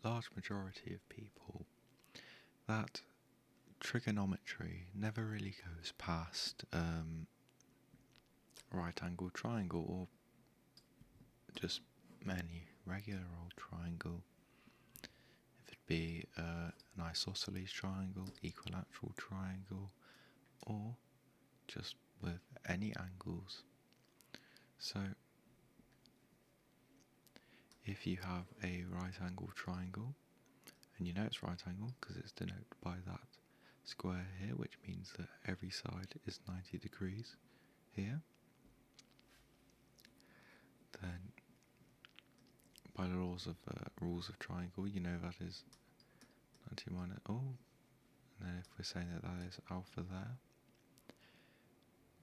large majority of people that trigonometry never really goes past right angle triangle or just any regular old triangle. If it be an isosceles triangle, equilateral triangle, or just with any angles. So if you have a right angle triangle, and you know it's right angle because it's denoted by that square here, which means that every side is 90 degrees here, then by the rules of triangle, you know that is 90 minus, and then if we're saying that that is alpha there,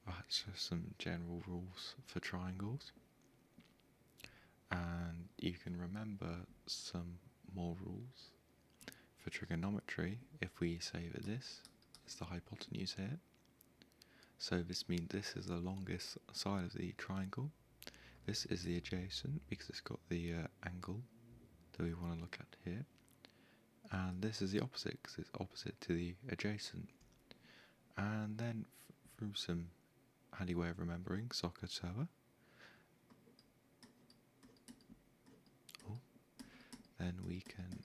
that's just some general rules for triangles. And you can remember some more rules for trigonometry if we say that this is the hypotenuse here. So this means this is the longest side of the triangle. This is the adjacent because it's got the angle that we want to look at here. And this is the opposite because it's opposite to the adjacent. And then through some handy way of remembering, soccer tower, then we can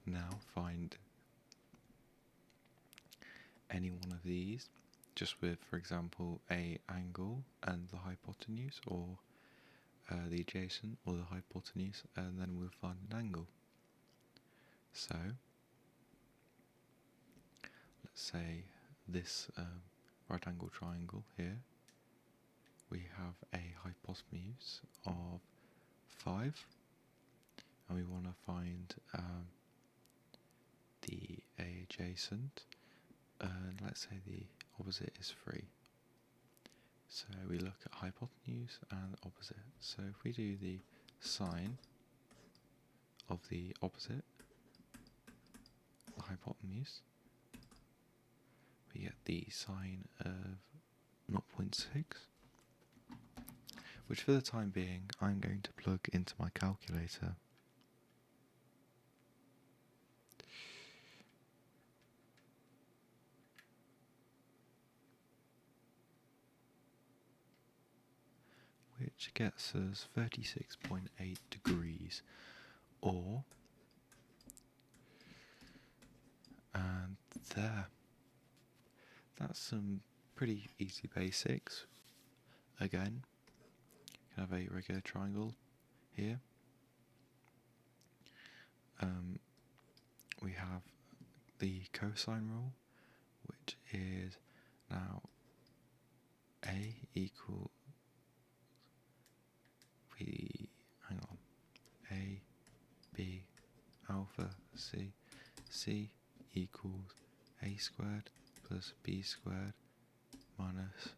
now find any one of these just with, for example, a angle and the hypotenuse, or the adjacent or the hypotenuse, and then we'll find an angle. So let's say this right angle triangle here, we have a hypotenuse of 5, and we want to find the adjacent, and let's say the opposite is 3. So we look at hypotenuse and opposite. So if we do the sine of the opposite, the hypotenuse, we get the sine of 0.6, which for the time being I'm going to plug into my calculator. Which gets us 36.8 degrees, and there. That's some pretty easy basics. Again, you can have a regular triangle here. We have the cosine rule, which is now A equals A, B, alpha, C equals A squared plus B squared minus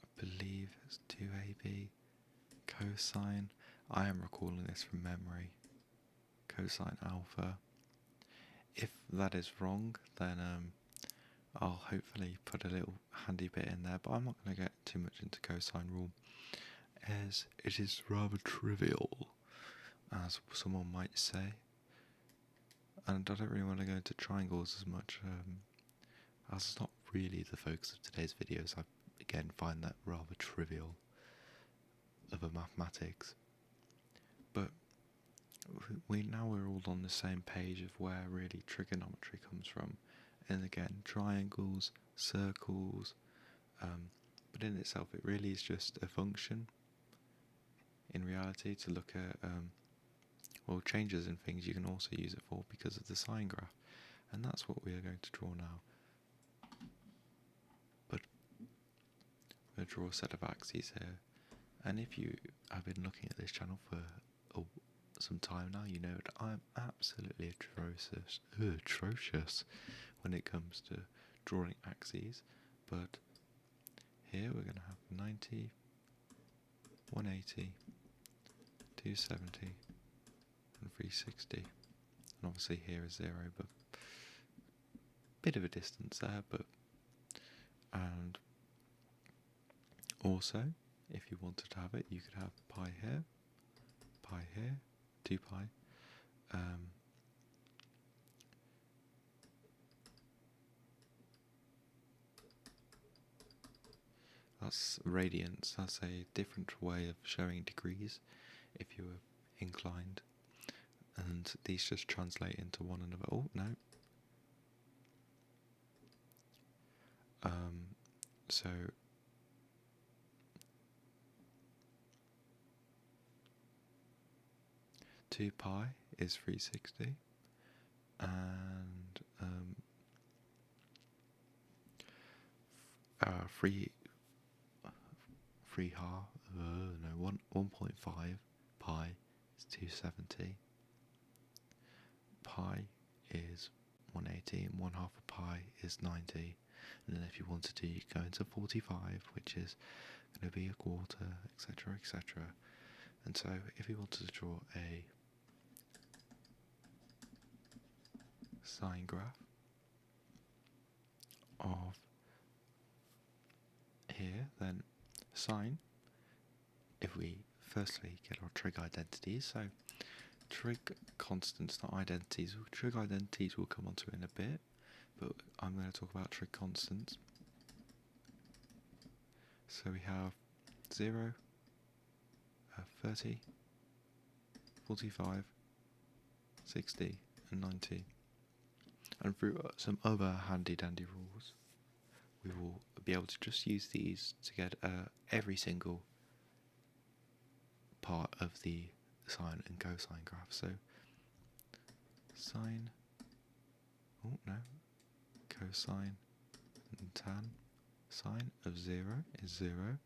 I believe it's 2AB cosine. I am recalling this from memory. Cosine alpha. If that is wrong, then I'll hopefully put a little handy bit in there, but I'm not going to get too much into cosine rule, as it is rather trivial, as someone might say. And I don't really want to go into triangles as much, as it's not really the focus of today's videos. I again find that rather trivial of a mathematics. But we're all on the same page of where really trigonometry comes from. And again, triangles, circles, but in itself it really is just a function in reality to look at changes in things you can also use it for because of the sine graph, and that's what we are going to draw now. But we're going to draw a set of axes here, and if you have been looking at this channel for some time now, you know that I'm absolutely atrocious when it comes to drawing axes. But here we're going to have 90, 180, 270 and 360, and obviously here is 0, but bit of a distance there. But and also if you wanted to have it, you could have pi here, 2 pi. That's radians, that's a different way of showing degrees if you were inclined. And these just translate into one another. Oh, no. So 2 pi is 360, and 1.5 pi is 270. Pi is 180, and 1/2 of pi is 90. And then if you wanted to, you go into 45, which is going to be a quarter, etc., etc. And so if you wanted to draw a sine graph of here, then sine, if we firstly get our trig identities, so trig constants, not identities. Trig identities we'll come onto in a bit, but I'm going to talk about trig constants. So we have 0, 30, 45, 60 and 90. And through some other handy dandy rules, we will be able to just use these to get every single part of the sine and cosine graph. So sine, oh no, cosine and tan. Sine of 0 is 0.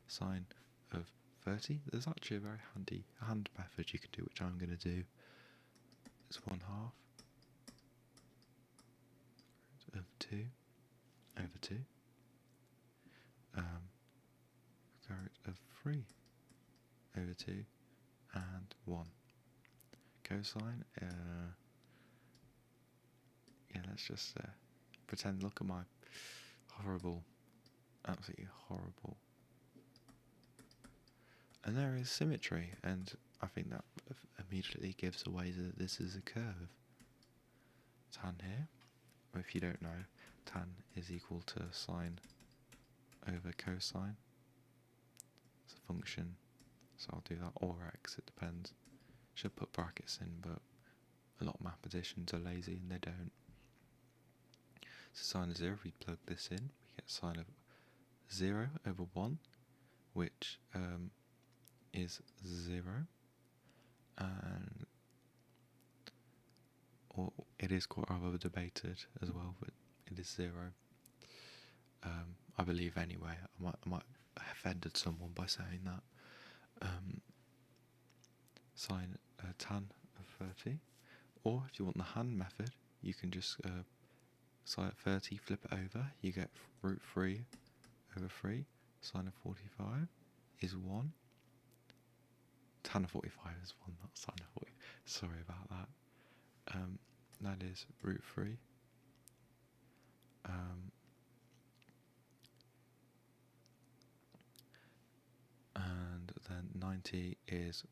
Sine of 30, there's actually a very handy hand method you can do, which I'm going to do. It's 1/2 of 2 over 2. Square root of 3 over 2 and 1. Cosine, yeah, let's just pretend, look at my horrible, absolutely horrible. And there is symmetry, and I think that immediately gives away that this is a curve. Tan here, if you don't know, tan is equal to sine over cosine. It's a function, so I'll do that, or x, it depends. Should put brackets in, but a lot of mathematicians are lazy and they don't. So sine of 0, if we plug this in, we get sine of 0 over 1, which is 0, and or it is quite rather debated as well, but it is 0. I believe anyway. I might have offended someone by saying that. Sine tan of 30, or if you want the hand method, you can just sine of 30, flip it over, you get root 3 over 3. Sine of 45 is 1. Tan of 45 is 1, not sine of 40. Sorry about that. That is root 3. And then 90 is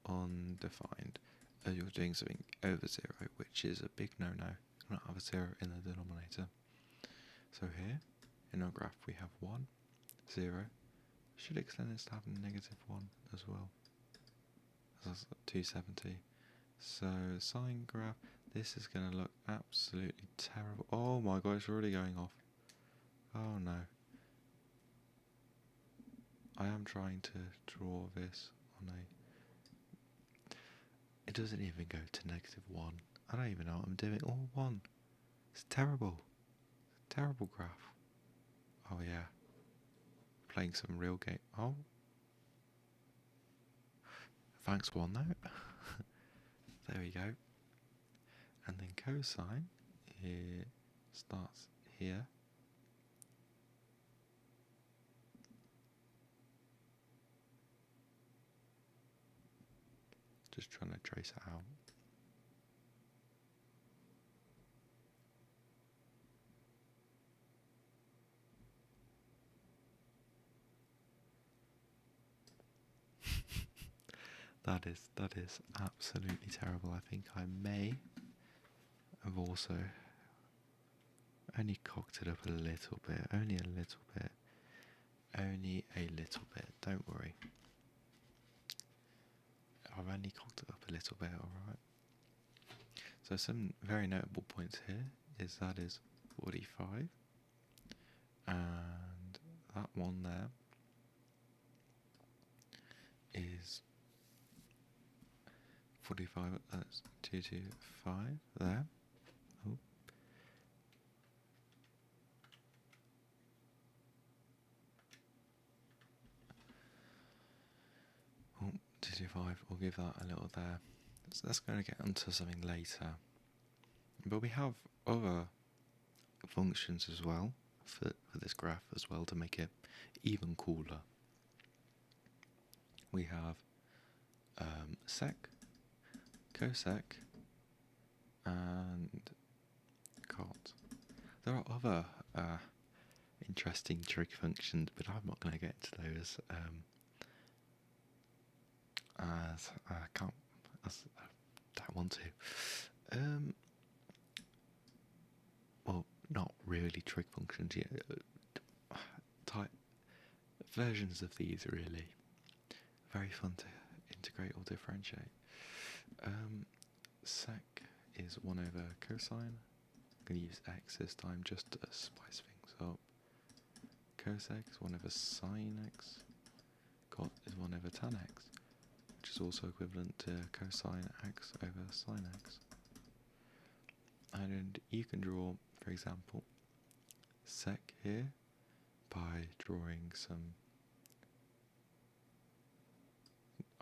undefined. You're doing something over 0, which is a big no-no. You cannot have a 0 in the denominator. So here, in our graph, we have 1, 0. Should extend this to have a negative 1 as well. That's 270. So sine graph, this is going to look absolutely terrible. Oh my god, it's already going off. Oh no. I am trying to draw this on a... It doesn't even go to negative 1. I don't even know what I'm doing. All 1. It's terrible. It's a terrible graph. Oh yeah. Playing some real game. Oh. Thanks, OneNote. There we go. And then cosine, it starts here. Just trying to trace it out. That is absolutely terrible. I think I may have also only cocked it up a little bit. Only a little bit. Only a little bit. Don't worry. I've only cocked it up a little bit, alright? So some very notable points here is that is 45. And that one there is 45, that's 225 there. Oh. Oh, 225, we'll give that a little there. So that's going to get onto something later. But we have other functions as well for this graph as well to make it even cooler. We have sec, cosec, and cot. There are other interesting trig functions, but I'm not going to get into those as I can't, as I don't want to. Well, not really trig functions yet. Type versions of these are really very fun to integrate or differentiate. Sec is 1 over cosine. I'm going to use x this time just to spice things up. Cosec is 1 over sine x. Cot is 1 over tan x, which is also equivalent to cosine x over sine x. And you can draw, for example, sec here by drawing some...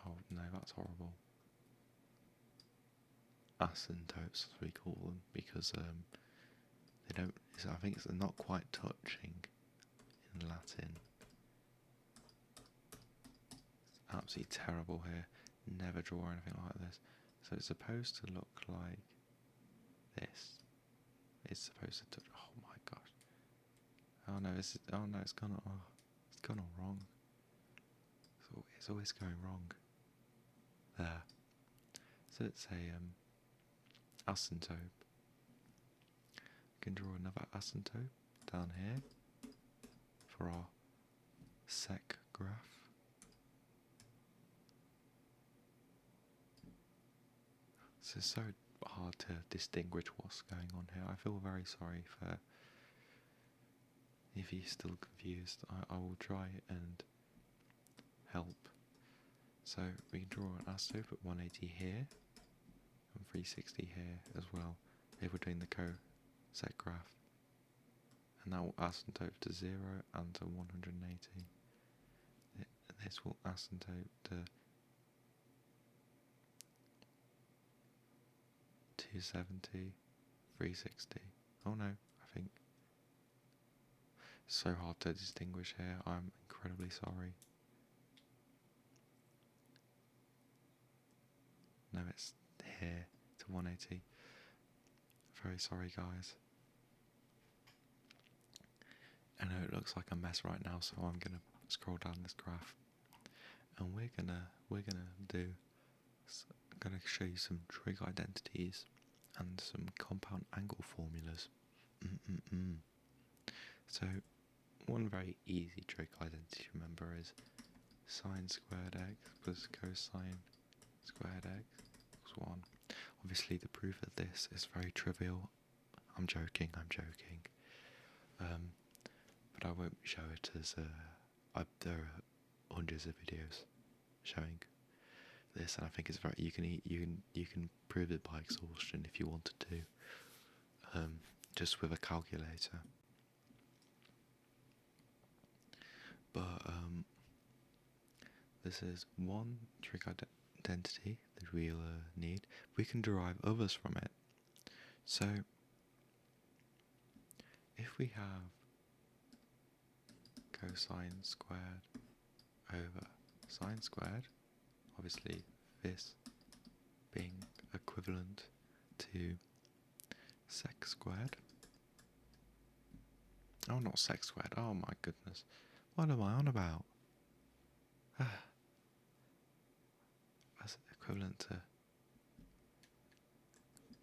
Oh no, that's horrible. Asymptotes, as we call them, because they don't... I think they're not quite touching in Latin. It's absolutely terrible here. Never draw anything like this. So it's supposed to look like this. It's supposed to touch... Oh my gosh. Oh no, it's gone all wrong. So it's always going wrong. There. So it's a asymptote. We can draw another asymptote down here for our sec graph. So it's so hard to distinguish what's going on here. I feel very sorry for if you're still confused. I will try and help. So we can draw an asymptote at 180 here and 360 here as well if we're doing the cosec graph. And that will asymptote to 0 and to 180. This will asymptote to 270, 360. Oh no, I think. So hard to distinguish here, I'm incredibly sorry. No, it's here to 180. Very sorry, guys. I know it looks like a mess right now, so I'm gonna scroll down this graph, and we're gonna show you some trig identities and some compound angle formulas. So one very easy trig identity to remember is sine squared x plus cosine squared x equals 1. Obviously the proof of this is very trivial. I'm joking. But I won't show it as there are hundreds of videos showing this, and I think it's very you can prove it by exhaustion if you wanted to, just with a calculator. But this is one trig identity that we'll need. We can derive others from it. So if we have cosine squared over sine squared, obviously this being equivalent to sec squared. Oh, not sec squared. Oh my goodness. What am I on about? equivalent to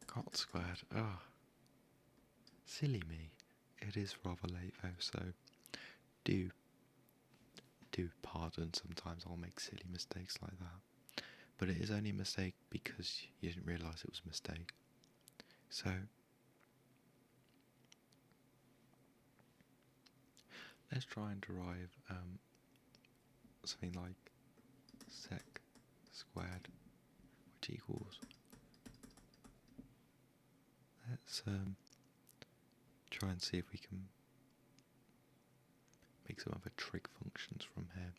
cot squared. Oh, silly me. It is rather late though, so do pardon. Sometimes I'll make silly mistakes like that. But it is only a mistake because you didn't realise it was a mistake. So let's try and derive something like sec squared, which equals. Let's try and see if we can make some other trig functions from here.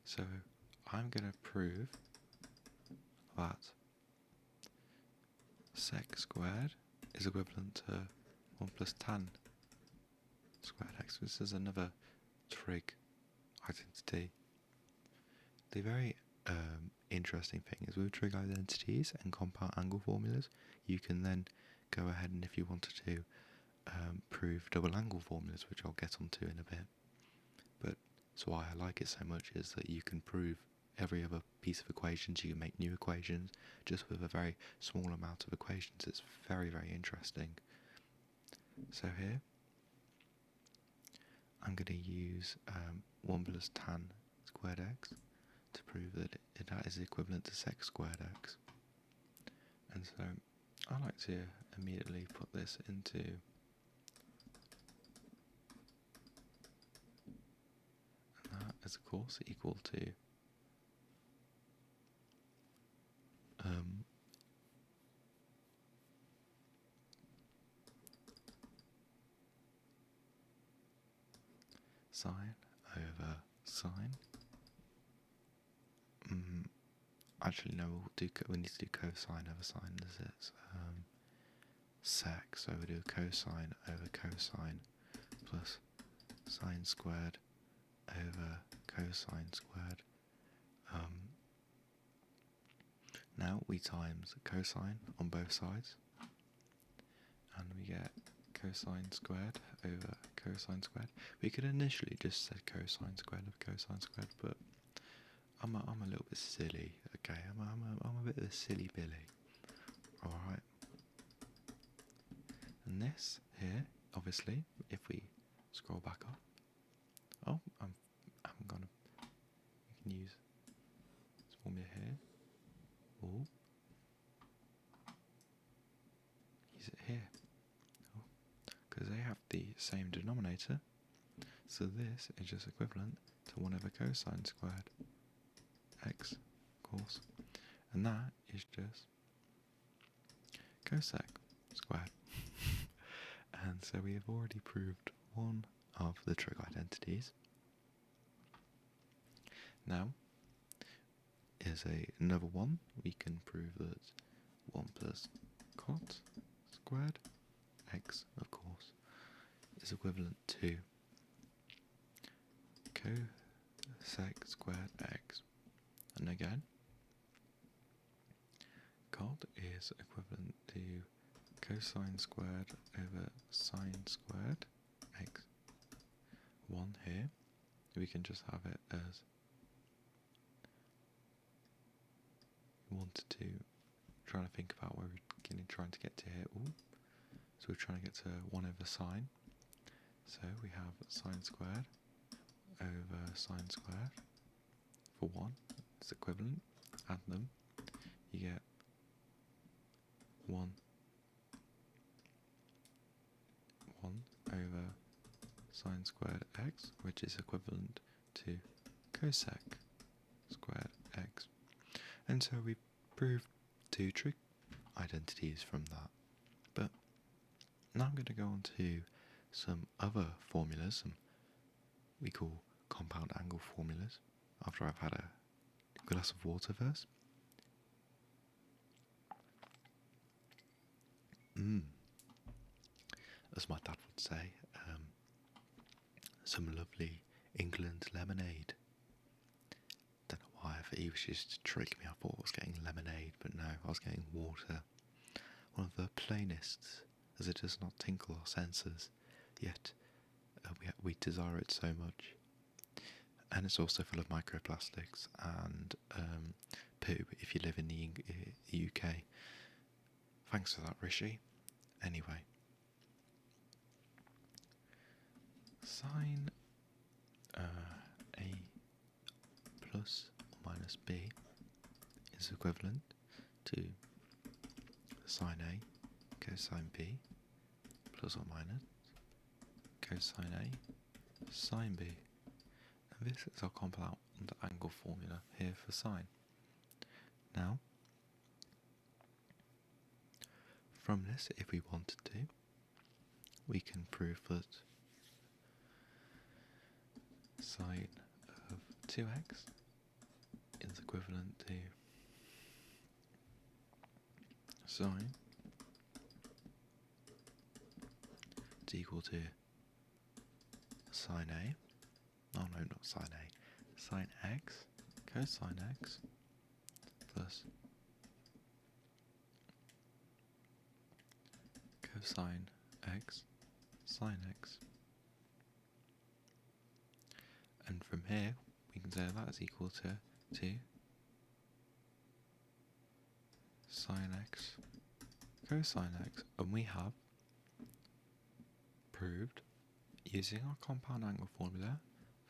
So I'm going to prove that sec squared is equivalent to 1 plus tan squared x. This is another trig identity. The very interesting thing is with trig identities and compound angle formulas, you can then go ahead and, if you wanted to, prove double angle formulas, which I'll get onto in a bit. But so why I like it so much is that you can prove every other piece of equations. You can make new equations just with a very small amount of equations. It's very, very interesting. So here I'm going to use 1 plus tan squared x to prove that that is equivalent to sec squared x. And so I like to immediately put this into that is of course equal to sine over sine. Actually, no. We need to do cosine over sine. Is it sec? So we do cosine over cosine plus sine squared over cosine squared. Now we times cosine on both sides, and we get cosine squared over cosine squared. We could initially just say cosine squared of cosine squared, but I'm a little bit silly. Okay, I'm a bit of a silly Billy. All right. And this here, obviously, if we scroll back up, I'm gonna. You can use this formula here. Or use it here. Because they have the same denominator, so this is just equivalent to 1 over cosine squared x, of course, and that is just cosec squared. And so we have already proved one of the trig identities. Now, is another one. We can prove that 1 plus cot squared x, of course, is equivalent to cosec squared x. And again, cot is equivalent to cosine squared over sine squared x. 1 here, we can just have it as we wanted to, trying to think about where we're trying to get to here. Ooh. So we're trying to get to 1 over sine. So we have sine squared over sine squared for 1. It's equivalent. Add them. You get 1 over sine squared x, which is equivalent to cosec squared x. And so we proved 2 trig identities from that. But now I'm going to go on to some other formulas, some we call compound angle formulas, after I've had a glass of water first. As my dad would say, some lovely England lemonade. Don't know why, he was just to trick me. I thought I was getting lemonade, but no, I was getting water. One of the plainest, as it does not tinkle our senses, yet we desire it so much. and it's also full of microplastics and poo if you live in the UK. Thanks for that, Rishi. Anyway, sine a plus or minus b is equivalent to sine a cosine b plus or minus cosine a sine b. And this is our compound angle formula here for sine. Now, from this, if we wanted to, we can prove that sine of 2x is equivalent to sine is equal to sine a, oh no, not sine a, sine x cosine x plus cosine x sine x. And from here, we can say that is equal to 2 sine x cosine x. And we have proved, using our compound angle formula,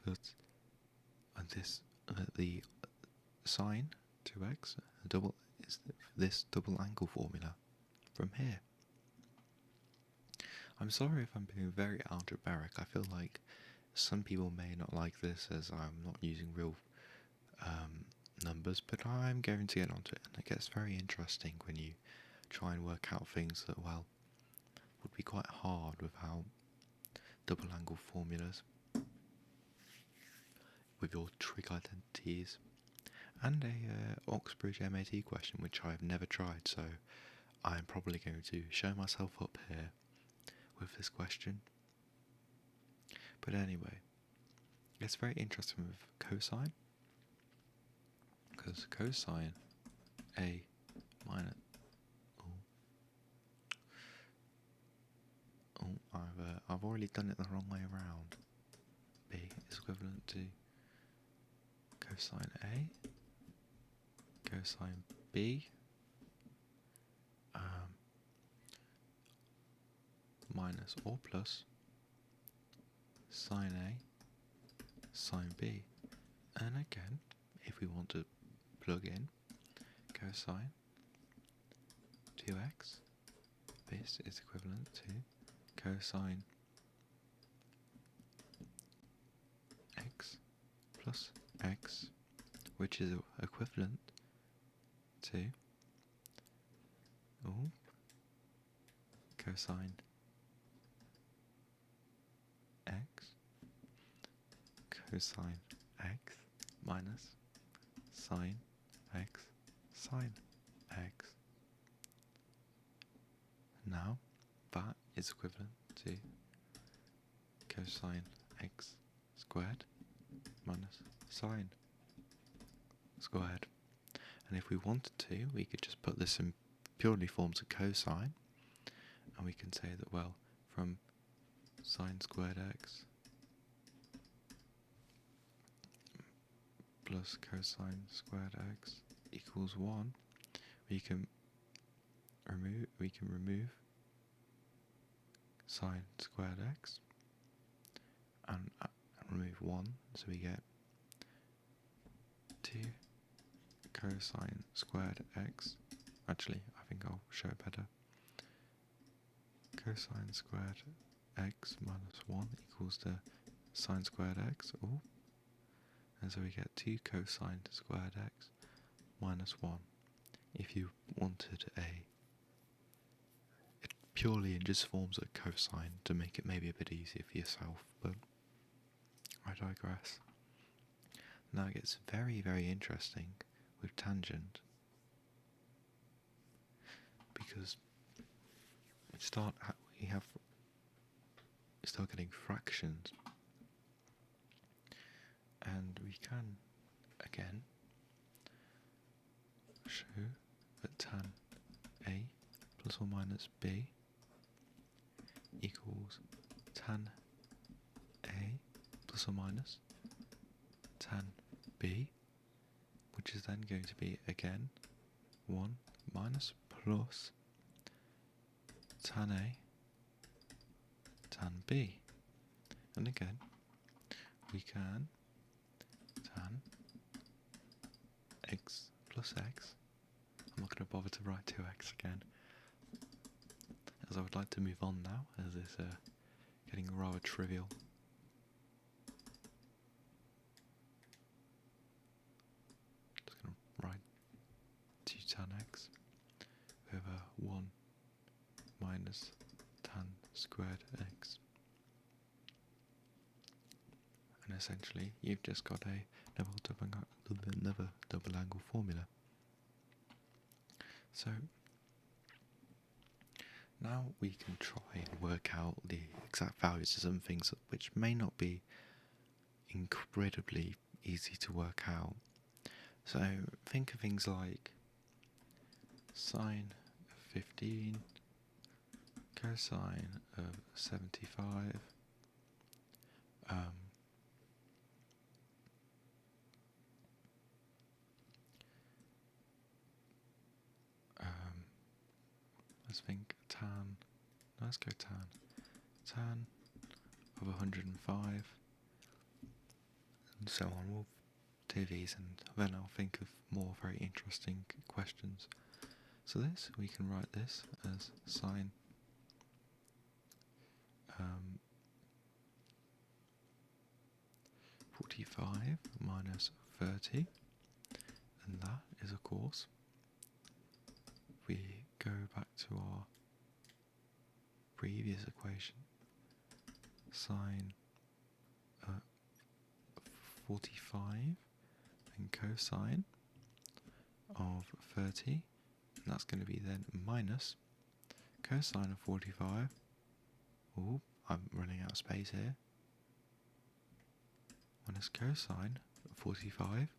that the sine 2x double is this double angle formula from here. I'm sorry if I'm being very algebraic. I feel like some people may not like this as I'm not using real numbers, but I'm going to get onto it, and it gets very interesting when you try and work out things that, well, would be quite hard without double angle formulas, with your trig identities, and a Oxbridge MAT question which I've never tried, so I'm probably going to show myself up here with this question. But anyway, it's very interesting with cosine, because cosine a minus I've already done it the wrong way around. B is equivalent to cosine a cosine b minus or plus sine a sine b. And again, if we want to plug in cosine 2x, this is equivalent to cosine x plus x, which is equivalent to cosine x cosine x minus sine x sine x. Now that is equivalent to cosine x squared minus sine squared. And if we wanted to, we could just put this in purely forms of cosine, and we can say that, well, from sine squared x plus cosine squared x equals 1, we can remove sine squared x and remove 1, so we get 2 cosine squared x. Actually, I think I'll show it better. Cosine squared x minus 1 equals to sine squared x, and so we get 2 cosine squared x minus 1. If you wanted it purely in just forms of cosine to make it maybe a bit easier for yourself, but I digress. Now it gets very, very interesting with tangent, because we start getting fractions, and we can again show that tan a plus or minus b equals tan a plus or minus b, which is then going to be again 1 minus plus tan a tan b. And again, we can tan x plus x. I'm not going to bother to write 2x again, as I would like to move on now, as it's getting rather trivial. Just going to write 2 tan x over 1 minus tan squared x. And essentially, you've just got another double angle formula. So now we can try and work out the exact values of some things which may not be incredibly easy to work out. So think of things like sine of 15, cosine of 75, let's think tan, let's go tan of 105, and so on. We'll do these and then I'll think of more very interesting questions. So this, we can write this as sine 45 minus 30, and that is, of course, if we go back to our previous equation, sine 45 and cosine of 30, and that's going to be then minus cosine of 45. Oh, I'm running out of space here. Minus cosine of 45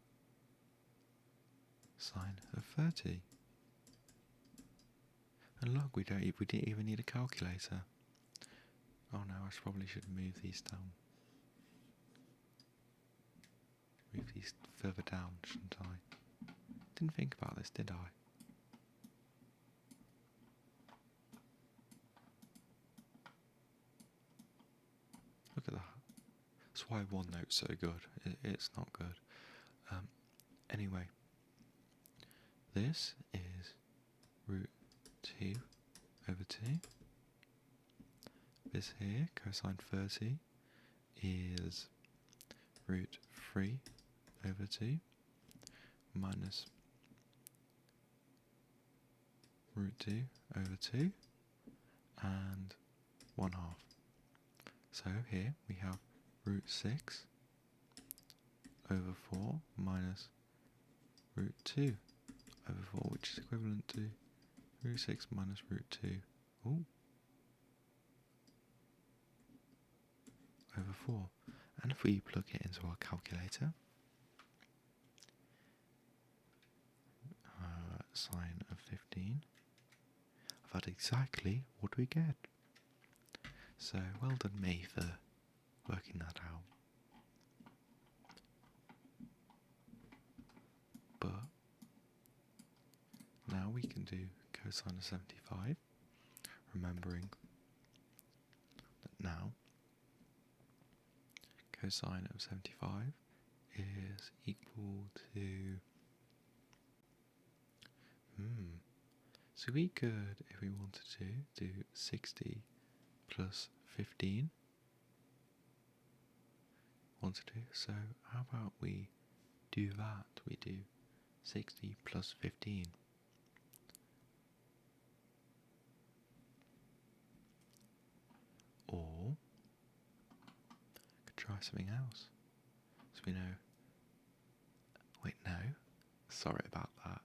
sine of 30. And look, we didn't even need a calculator. Oh no, I probably should move these down. Move these further down, shouldn't I? Didn't think about this, did I? Look at that. That's why OneNote's so good. It's not good. Anyway, this is root 2 over 2. This here, cosine 30, is root 3 over 2 minus root 2 over 2 and 1/2. So here we have root 6 over 4 minus root 2 over 4, which is equivalent to root 6 minus root 2 over 4. And if we plug it into our calculator, sine of 15, that's exactly what we get. So well done me for working that out. But now we can do cosine of 75, remembering that now cosine of 75 is equal to so we could, if we wanted to, do 60 plus 15. So how about we do that? We do 60 plus 15. Or could try something else. So we know. Wait, no. Sorry about that.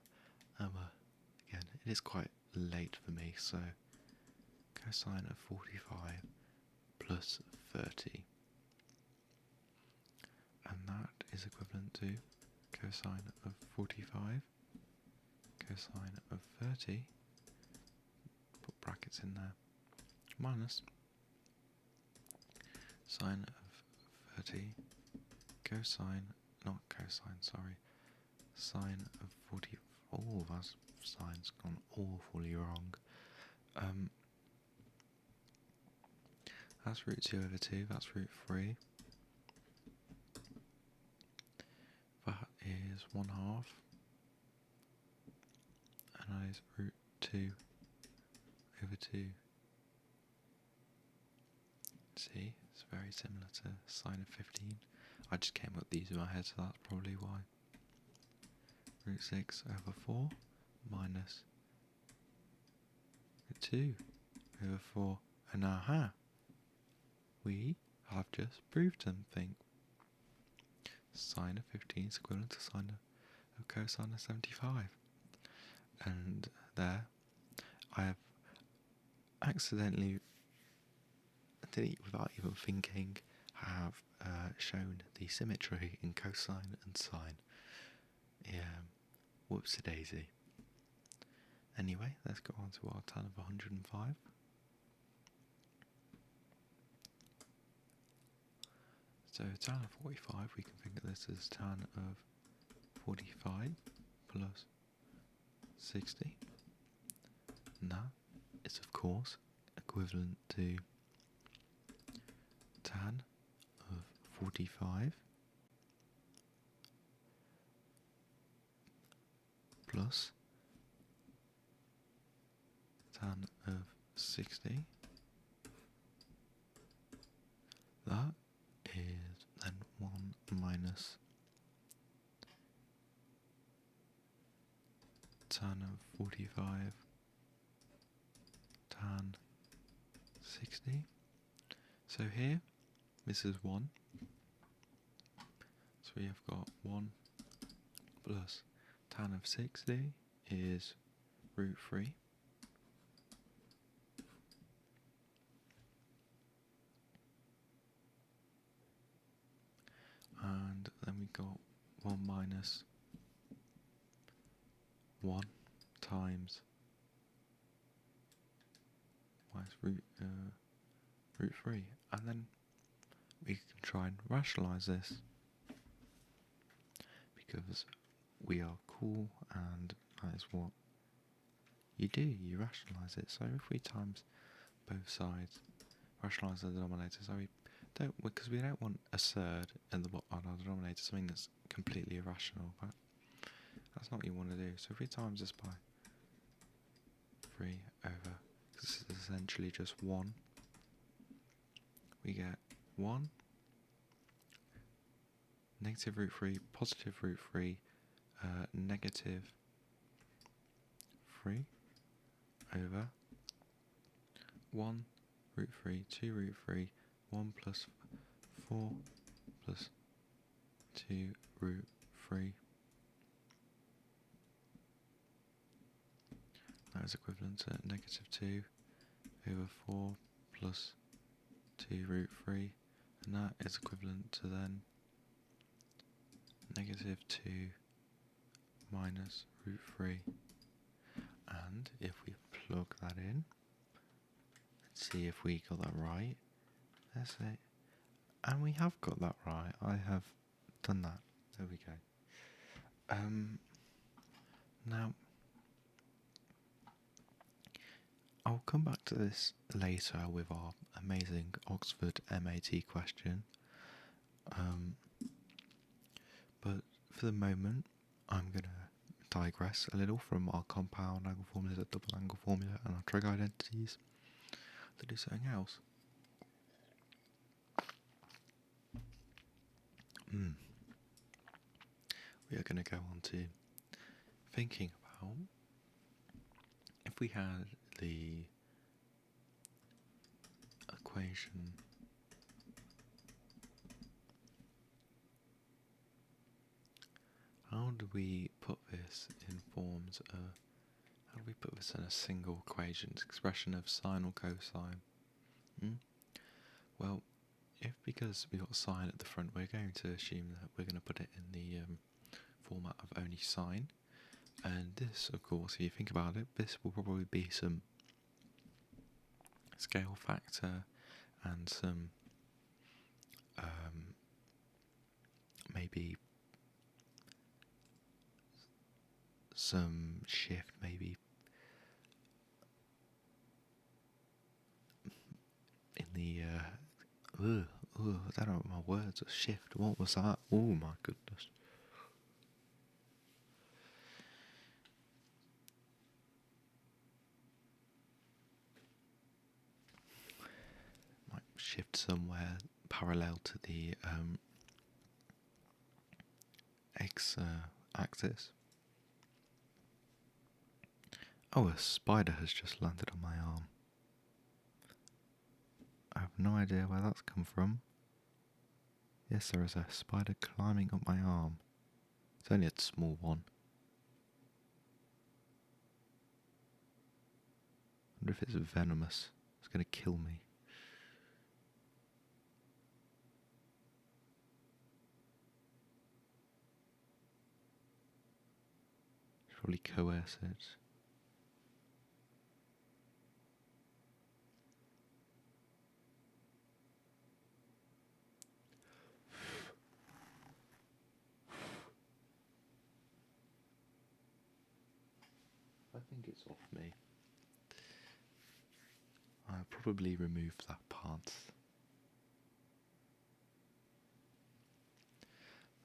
Again, it is quite late for me, so cosine of 45 plus 30. And that is equivalent to cosine of 45, cosine of 30, put brackets in there, minus sine of 30, cosine not cosine, sorry, sine of 40, oh, that sine's gone awfully wrong. That's root 2 over 2, that's root 3. That is 1/2. And that is root 2 over 2. See, it's very similar to sine of 15. I just came up with these in my head, so that's probably why. Root 6 over 4 minus root 2 over 4. And aha! We have just proved something. Sine of 15 is equivalent to sine of cosine of 75. And there, I have accidentally, without even thinking, have shown the symmetry in cosine and sine. Yeah, whoopsie daisy. Anyway, let's go on to our tan of 105. So tan of 45, we can think of this as tan of 45 plus 60. And that is, of course, equivalent to tan of 45 plus tan of 60. That is then 1 minus tan of 45 tan 60. So here, this is 1. So we have got 1 plus tan of 60 is root 3. And then we got 1 minus 1 times root 3. And then we can try and rationalise this, because we are cool and that is what you do, you rationalise it. So if we times both sides, rationalise the denominator, so we don't, because we don't want a third in on our denominator, something that's completely irrational, but that's not what you want to do. So if we times this by 3 over, because this is essentially just 1, we get 1, negative root 3, positive root 3, negative 3 over 1 root 3, 2 root 3, 1 plus 4 plus 2 root 3. That is equivalent to negative 2 over 4 plus 2 root 3, and that is equivalent to then negative 2 minus root 3. And if we plug that in, let's see if we got that right. Let's say, and we have got that right. I have done that. There we go. Now, I'll come back to this later with our amazing Oxford MAT question. But for the moment, I'm going to digress a little from our compound angle formulas, our double angle formula, and our trig identities to do something else. We are going to go on to thinking about if we had the equation how do we put this in forms of, how do we put this in a single equation, expression of sine or cosine? Well, if because we got sine at the front, we're going to assume that we're going to put it in the format of only sine. And this, of course, if you think about it, this will probably be some scale factor and some maybe some shift maybe in the I don't know what my words are. Shift. What was that? Oh my goodness. Might shift somewhere parallel to the x axis. Oh, a spider has just landed on my arm. I have no idea where that's come from. Yes, there is a spider climbing up my arm. It's only a small one. I wonder if it's venomous. It's going to kill me. It's probably coerce it. I think it's off me. I'll probably remove that part.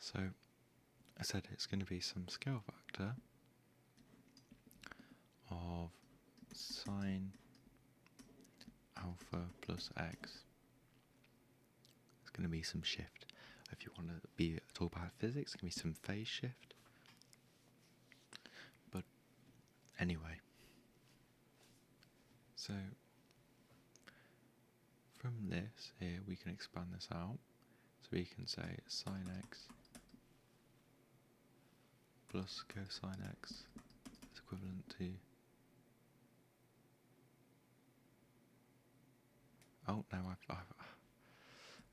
So, I said it's going to be some scale factor of sine alpha plus x. It's going to be some shift. If you want to talk about physics, it's going to be some phase shift. But anyway, so from this here we can expand this out. So we can say sine x plus cosine x is equivalent to. Oh no, I've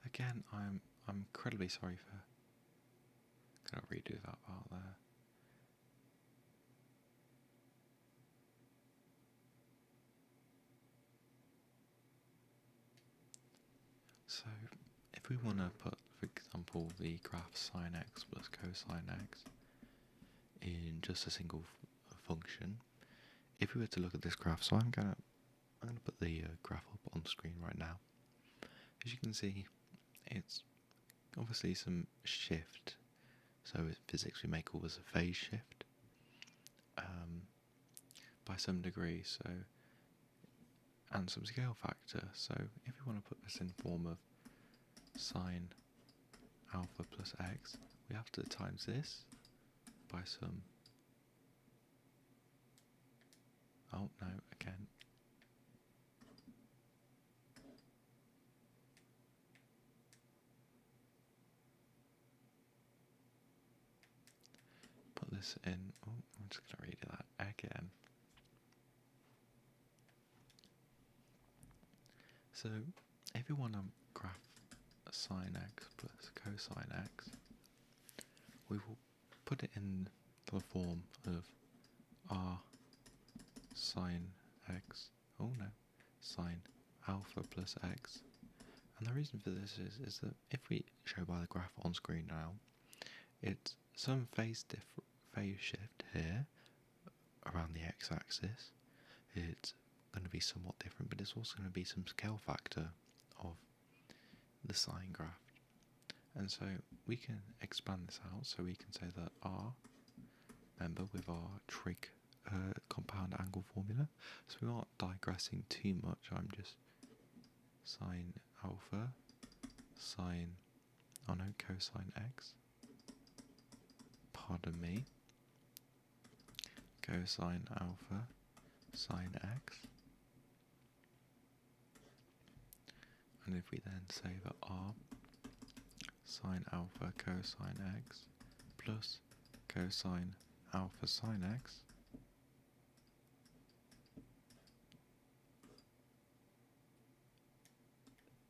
again. I'm incredibly sorry for. Cannot redo that part there. So if we want to put, for example, the graph sine x plus cosine x in just a single function, if we were to look at this graph, so I'm gonna put the graph up on screen right now. As you can see, it's obviously some shift. So in physics we may call this a phase shift by some degree. So and some scale factor. So if we want to put this in form of sine alpha plus x, we have to times this by some. Oh no, again. Put this in. Oh, I'm just going to redo that again. So if you want to graph sine x plus cosine x, we will put it in the form of r sine x. Oh no, sine alpha plus x. And the reason for this is that if we show by the graph on screen now, it's some phase shift here around the x-axis. It's going to be somewhat different, but it's also going to be some scale factor of the sine graph. And so we can expand this out, so we can say that r, remember with our trig compound angle formula, so we aren't digressing too much. I'm just sine alpha, cosine x, pardon me, cosine alpha, sine x. And if we then say that r sine alpha cosine x plus cosine alpha sine x,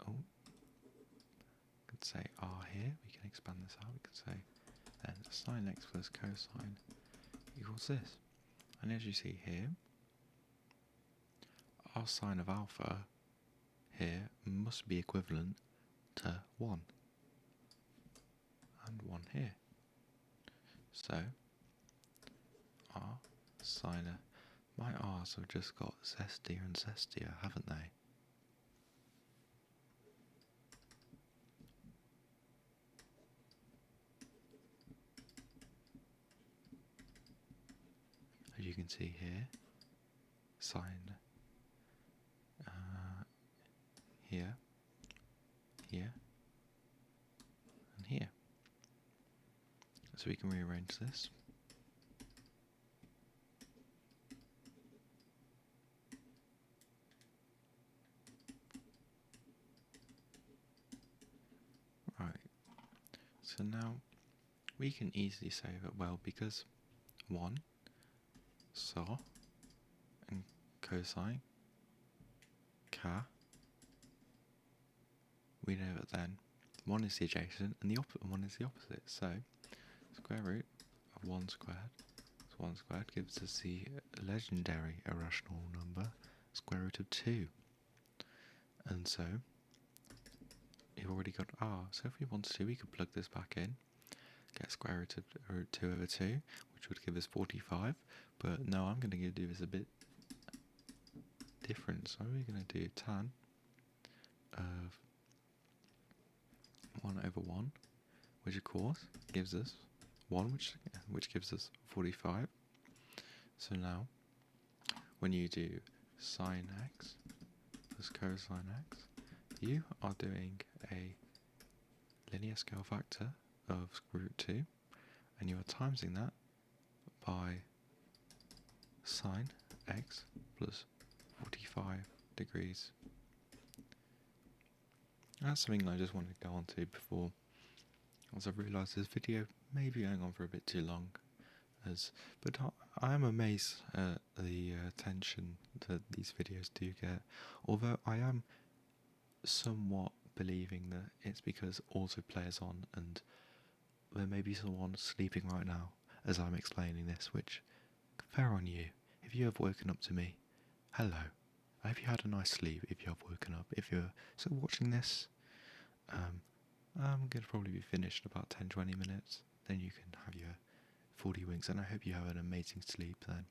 we could say r here, we can expand this out, we could say then sine x plus cosine equals this. And as you see here, our sine of alpha here must be equivalent to 1 and 1 here. So r sine. My R's have just got zestier and zestier, haven't they? As you can see here, sine here, here, and here. So we can rearrange this. Right, so now we can easily say that, well, because 1 saw and cosine ka, we know that then 1 is the adjacent and the one is the opposite. So square root of 1 squared, so 1 squared gives us the legendary irrational number square root of 2. And so you've already got r. So if we wanted to, we could plug this back in, get square root of root 2 over 2, which would give us 45. But no, I'm going to do this a bit different. So we're going to do tan of 1 over 1, which of course gives us 1, which gives us 45. So now, when you do sine x plus cosine x, you are doing a linear scale factor of square root 2, and you are timesing that by sine x plus 45 degrees. That's something I just wanted to go on to before, as I've realised this video may be going on for a bit too long. But I am amazed at the attention that these videos do get, although I am somewhat believing that it's because autoplay is on and there may be someone sleeping right now as I'm explaining this, which, fair on you. If you have woken up to me, hello. I hope you had a nice sleep if you have woken up. If you're still watching this, I'm going to probably be finished in about 10-20 minutes. Then you can have your 40 winks, and I hope you have an amazing sleep then.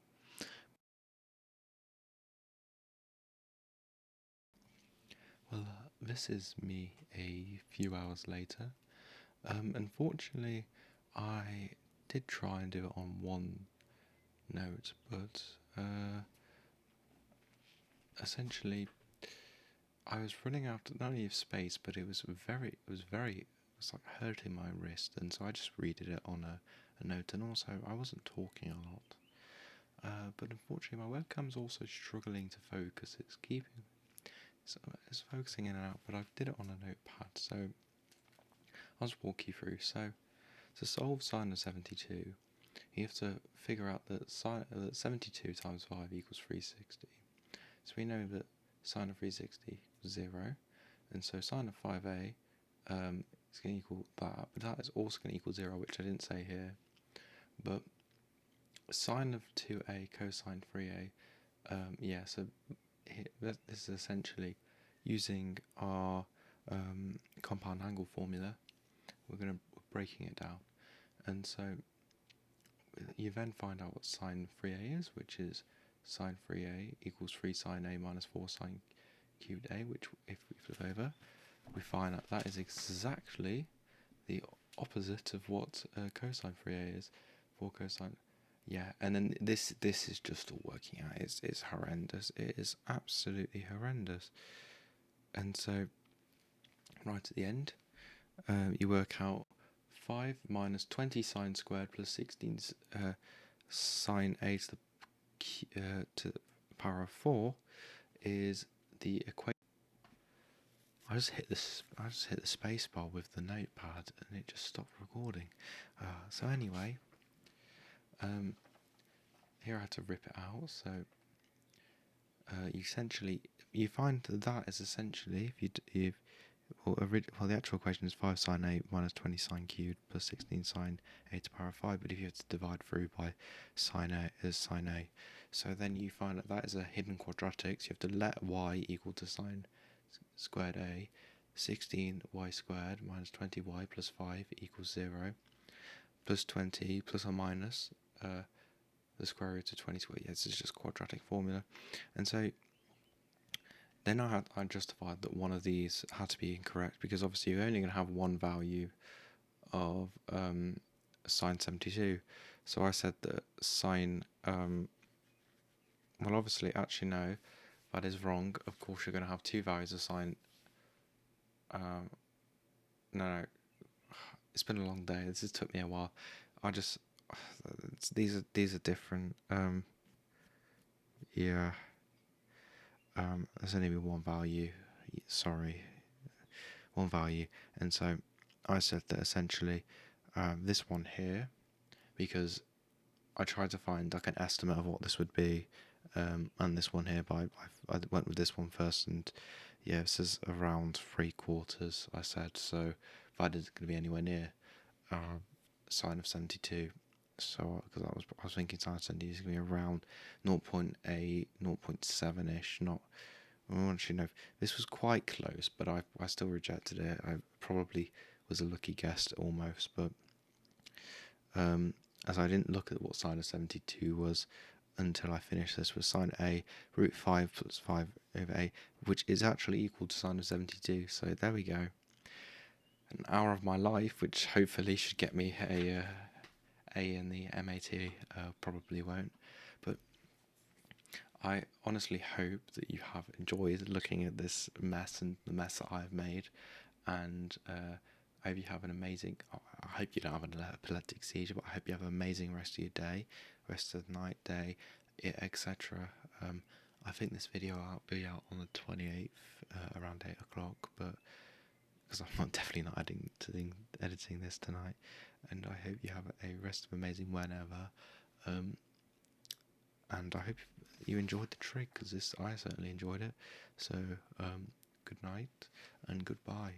Well, this is me a few hours later. Unfortunately, I did try and do it on one note, but essentially I was running out not only of space, but it was like hurting my wrist, and so I just redid it on a note, and also I wasn't talking a lot. But unfortunately my webcam's also struggling to focus. It's focusing in and out, but I did it on a notepad, so I'll just walk you through. So to solve sine of 72, you have to figure out that 72 times 5 equals 360. So we know that sine of 360 is 0, and so sine of 5a is going to equal that, but that is also going to equal 0, which I didn't say here. But sine of 2a cosine 3a, so this is essentially using our compound angle formula. We're breaking it down, and so you then find out what sine 3a is, which is sine 3a equals 3 sine a minus 4 sine cubed a, which if we flip over, we find out that is exactly the opposite of what cosine 3a is. 4 cosine, and then this is just all working out. It's horrendous. It is absolutely horrendous. And so right at the end, you work out 5 minus 20 sine squared plus 16 sine a to the power of 4 is the equation. I just hit the space bar with the notepad and it just stopped recording. So anyway, here I had to rip it out. So you find that is essentially the actual equation is 5 sine a minus 20 sine cubed plus 16 sine a to the power of 5, but if you have to divide through by sine a as sine a, so then you find that is a hidden quadratic, so you have to let y equal to sine squared a, 16y squared minus 20y plus 5 equals 0, plus 20 plus or minus the square root of 20 squared. Yes, it's just quadratic formula. And so then I justified that one of these had to be incorrect, because obviously you're only going to have one value of sine 72. So I said that sine, well, obviously, actually, no, that is wrong. Of course, you're going to have two values of sine. No, it's been a long day. This has took me a while. These are different. Yeah. There's only been one value. Sorry, one value, and so I said that essentially, this one here, because I tried to find like an estimate of what this would be, and this one here, but I went with this one first, and yeah, this is around 3/4. I said, so that isn't going to be anywhere near sine of 72. So because I was thinking sine of 72 is going to be around 0.8, 0.7 ish. Not, well, actually no, this was quite close, but I still rejected it. I probably was a lucky guess almost, but as I didn't look at what sine of 72 was until I finished this, was sine A, root 5 plus 5 over A, which is actually equal to sine of 72. So there we go. An hour of my life, which hopefully should get me a in the MAT. Probably won't, but I honestly hope that you have enjoyed looking at this mess and the mess that I've made, and I hope you have an amazing. I hope you don't have an epileptic seizure, but I hope you have an amazing rest of your day, rest of the night, day, etc. I think this video will be out on the 28th, around 8 o'clock, but because I'm not definitely not editing this tonight, and I hope you have a rest of amazing whenever, and I hope you enjoyed the trig, because I certainly enjoyed it. So good night and goodbye.